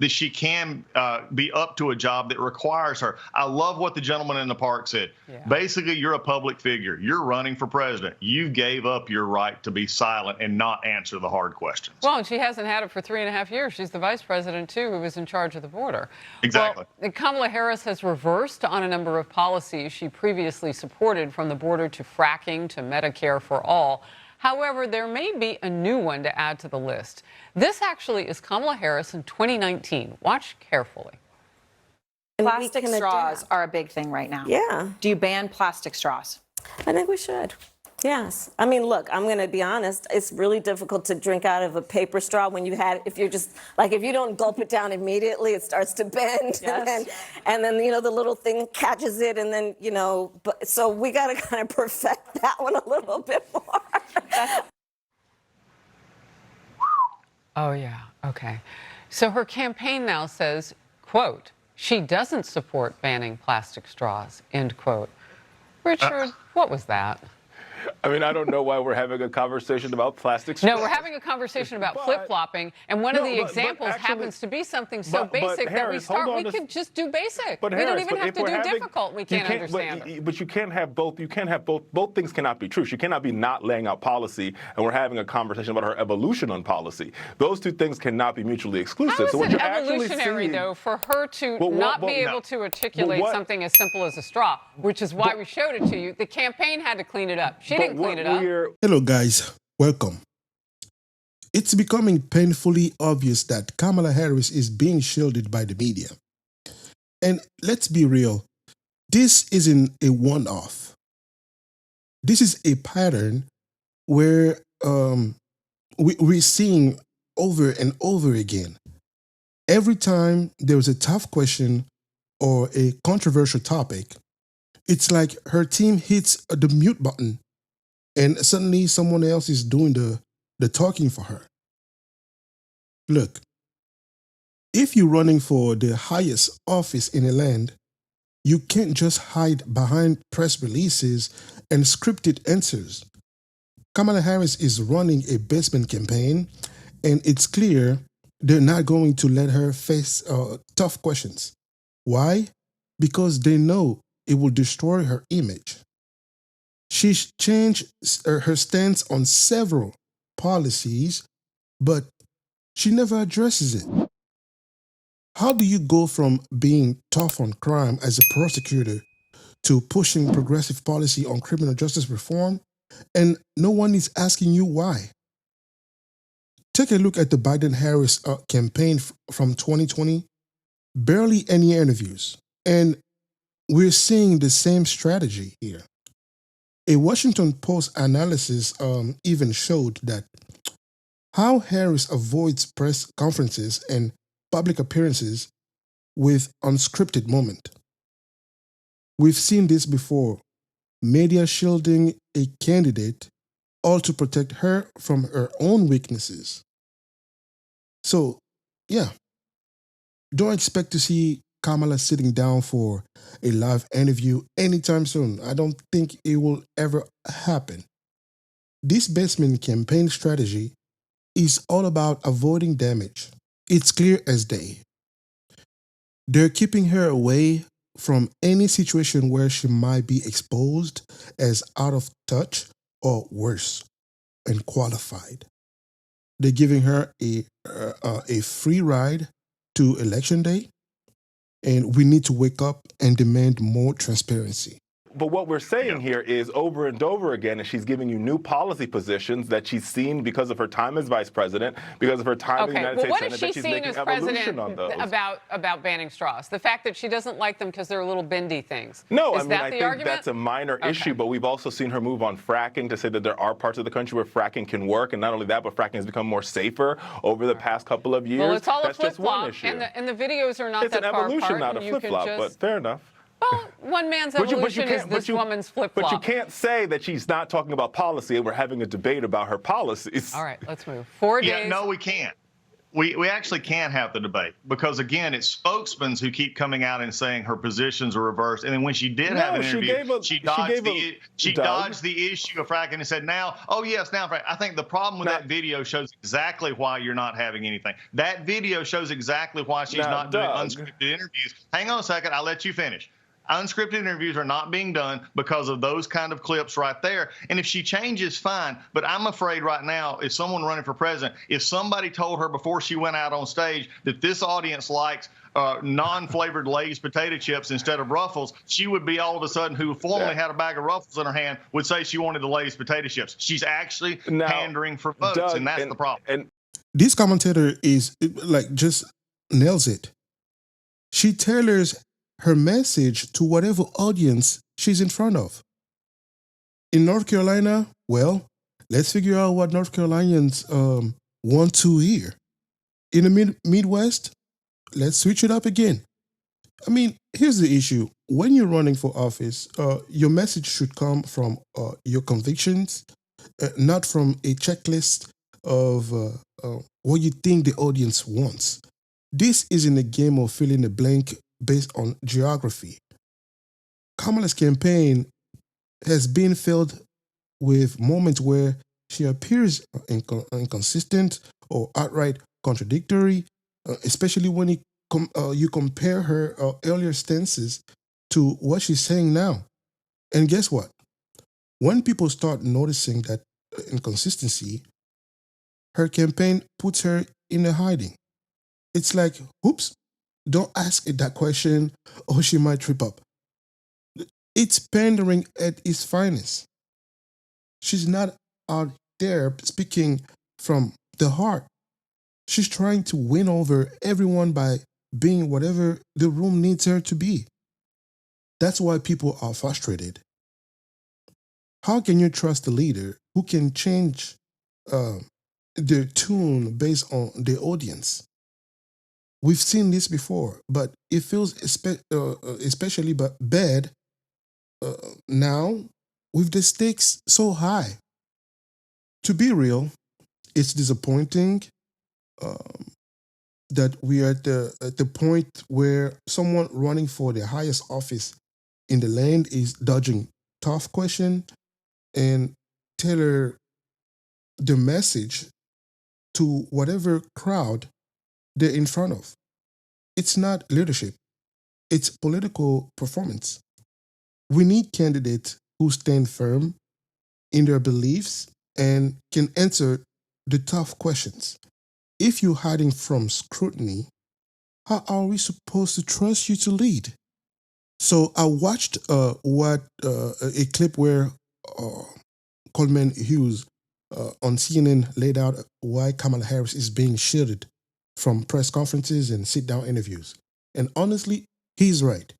that she can be up to a job that requires her. I love what the gentleman in the park said. Yeah. Basically, you're a public figure. You're running for president. You gave up your right to be silent and not answer the hard questions. Well, and she hasn't had it for 3.5 years. She's the vice president, too, who was in charge of the border. Exactly. Well, Kamala Harris has reversed on a number of policies she previously supported, from the border to fracking to Medicare for all. However, there may be a new one to add to the list. This actually is Kamala Harris in 2019. Watch carefully. Plastic straws are a big thing right now. Yeah. Do you ban plastic straws? I think we should. Yes. I mean, look, I'm going to be honest. It's really difficult to drink out of a paper straw when you had, if you're just, like, if you don't gulp it down immediately, it starts to bend. Yes. And then, you know, the little thing catches it. And then, you know, but so we got to kind of perfect that one a little bit more. Oh, yeah. Okay. So her campaign now says, quote, she doesn't support banning plastic straws, end quote. Richard, what was that? I mean, I don't know why we're having a conversation about plastic straws. No, we're having a conversation about flip-flopping, and one of the examples happens to be something so basic Harris, that we could just do basic. But we Harris, don't even have to do difficult. We can't understand it. But you can't have both. You can't have both. Both things cannot be true. She cannot be not laying out policy, and we're having a conversation about her evolution on policy. Those two things cannot be mutually exclusive. How is so what it you're evolutionary, seeing, though, for her to not be able to articulate something as simple as a straw, which is why we showed it to you. The campaign had to clean it up. She didn't clean it up. Hello guys, welcome. It's becoming painfully obvious that Kamala Harris is being shielded by the media. And let's be real, this isn't a one-off. This is a pattern where we're seeing over and over again. Every time there's a tough question or a controversial topic, it's like her team hits the mute button and suddenly someone else is doing the talking for her. Look, if you're running for the highest office in a land, you can't just hide behind press releases and scripted answers. Kamala Harris is running a basement campaign, and it's clear they're not going to let her face tough questions. Why? Because they know it will destroy her image. She's changed her stance on several policies, but she never addresses it. How do you go from being tough on crime as a prosecutor to pushing progressive policy on criminal justice reform, and no one is asking you why? Take a look at the Biden-Harris campaign from 2020. Barely any interviews, and we're seeing the same strategy here. A Washington Post analysis even showed that how Harris avoids press conferences and public appearances with unscripted moment. We've seen this before, media shielding a candidate, all to protect her from her own weaknesses. So, yeah, don't expect to see Kamala sitting down for a live interview anytime soon. I don't think it will ever happen. This basement campaign strategy is all about avoiding damage. It's clear as day. They're keeping her away from any situation where she might be exposed as out of touch or worse, unqualified. They're giving her a free ride to Election Day, and we need to wake up and demand more transparency. But what we're saying here is over and over again, and she's giving you new policy positions that she's seen because of her time as vice president, because of her time in the United States Senate, that she's making evolution on those. About banning straws? The fact that she doesn't like them because they're little bendy things. No, I mean, I think that's a minor issue, but we've also seen her move on fracking to say that there are parts of the country where fracking can work, and not only that, but fracking has become more safer over the past couple of years. Well, it's all that's a flip-flop, and the videos are not that far apart. It's an evolution, not a flip-flop, but fair enough. Well, one man's evolution is this woman's flip-flop. But you can't say that she's not talking about policy and we're having a debate about her policies. All right, let's move. 4 days. Yeah, no, we can't. We actually can't have the debate because, again, it's spokesmen who keep coming out and saying her positions are reversed. And then when she did have an interview, she dodged the issue of fracking and said, now, oh, yes, now fracking. I think the problem with that video shows exactly why you're not having anything. That video shows exactly why she's not doing unscripted interviews. Hang on a second. I'll let you finish. Unscripted interviews are not being done because of those kind of clips right there. And if she changes, fine. But I'm afraid right now, if someone running for president, if somebody told her before she went out on stage that this audience likes non-flavored Lay's potato chips instead of Ruffles, she would be all of a sudden, who formerly had a bag of Ruffles in her hand, would say she wanted the Lay's potato chips. She's actually pandering for votes, Doug, and that's the problem. And this commentator is like just nails it. She tailors her message to whatever audience she's in front of. In North Carolina, well, let's figure out what North Carolinians want to hear. In the Midwest, let's switch it up again. I mean, here's the issue. When you're running for office, your message should come from your convictions, not from a checklist of what you think the audience wants. This isn't a game of filling a blank based on geography. Kamala's campaign has been filled with moments where she appears inconsistent or outright contradictory, especially when you compare her earlier stances to what she's saying now. And guess what? When people start noticing that inconsistency, her campaign puts her in a hiding. It's like, oops, don't ask it that question or she might trip up. It's pandering at its finest. She's not out there speaking from the heart. She's trying to win over everyone by being whatever the room needs her to be. That's why people are frustrated. How can you trust a leader who can change their tune based on the audience? We've seen this before, but it feels especially bad now with the stakes so high. To be real, it's disappointing that we are at the point where someone running for the highest office in the land is dodging tough question and tailor the message to whatever crowd they're in front of. It's not leadership. It's political performance. We need candidates who stand firm in their beliefs and can answer the tough questions. If you're hiding from scrutiny, how are we supposed to trust you to lead? So I watched a clip where Coleman Hughes on CNN laid out why Kamala Harris is being shielded from press conferences and sit-down interviews. And honestly, he's right.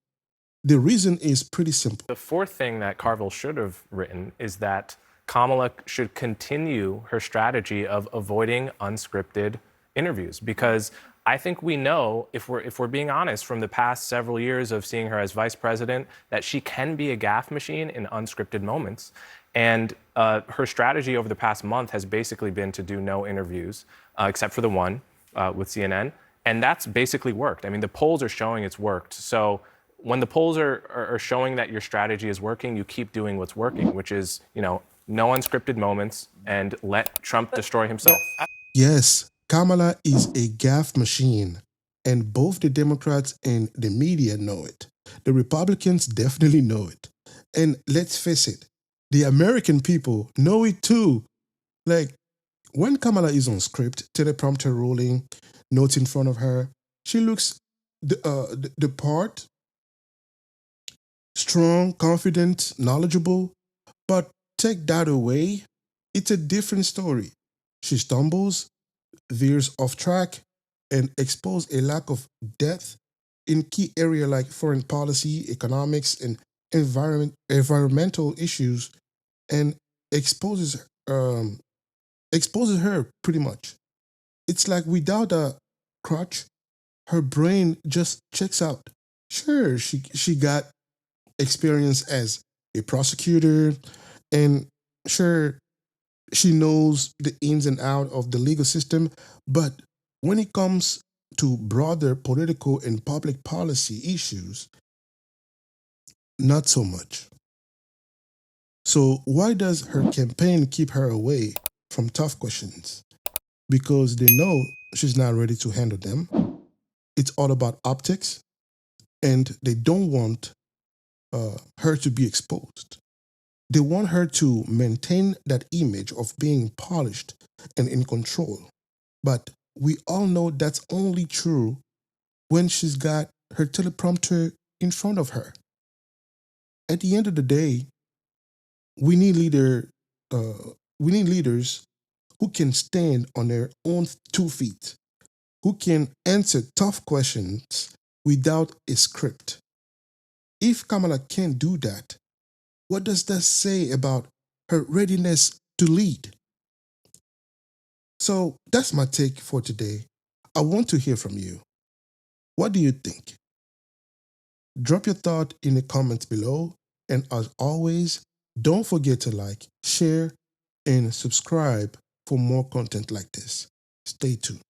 The reason is pretty simple. The fourth thing that Carville should have written is that Kamala should continue her strategy of avoiding unscripted interviews, because I think we know, if we're being honest, from the past several years of seeing her as vice president, that she can be a gaffe machine in unscripted moments. And her strategy over the past month has basically been to do no interviews, except for the one with CNN. And that's basically worked. I mean, the polls are showing it's worked. So when the polls are showing that your strategy is working, you keep doing what's working, which is, no unscripted moments and let Trump destroy himself. Yes, Kamala is a gaffe machine, and both the Democrats and the media know it. The Republicans definitely know it. And let's face it, the American people know it too. Like, when Kamala is on script, teleprompter rolling, notes in front of her, she looks the part, strong, confident, knowledgeable. But take that away, it's a different story. She stumbles, veers off track, and exposes a lack of depth in key areas like foreign policy, economics, and environmental issues, and exposes her pretty much. It's like without a crutch, her brain just checks out. Sure, she got experience as a prosecutor, and sure, she knows the ins and outs of the legal system, but when it comes to broader political and public policy issues, not so much. So why does her campaign keep her away from tough questions? Because they know she's not ready to handle them. It's all about optics, and they don't want her to be exposed. They want her to maintain that image of being polished and in control. But we all know that's only true when she's got her teleprompter in front of her. At the end of the day, we need leaders who can stand on their own 2 feet, who can answer tough questions without a script. If Kamala can't do that, what does that say about her readiness to lead? So that's my take for today. I want to hear from you. What do you think? Drop your thought in the comments below. And as always, don't forget to like, share, and subscribe for more content like this. Stay tuned.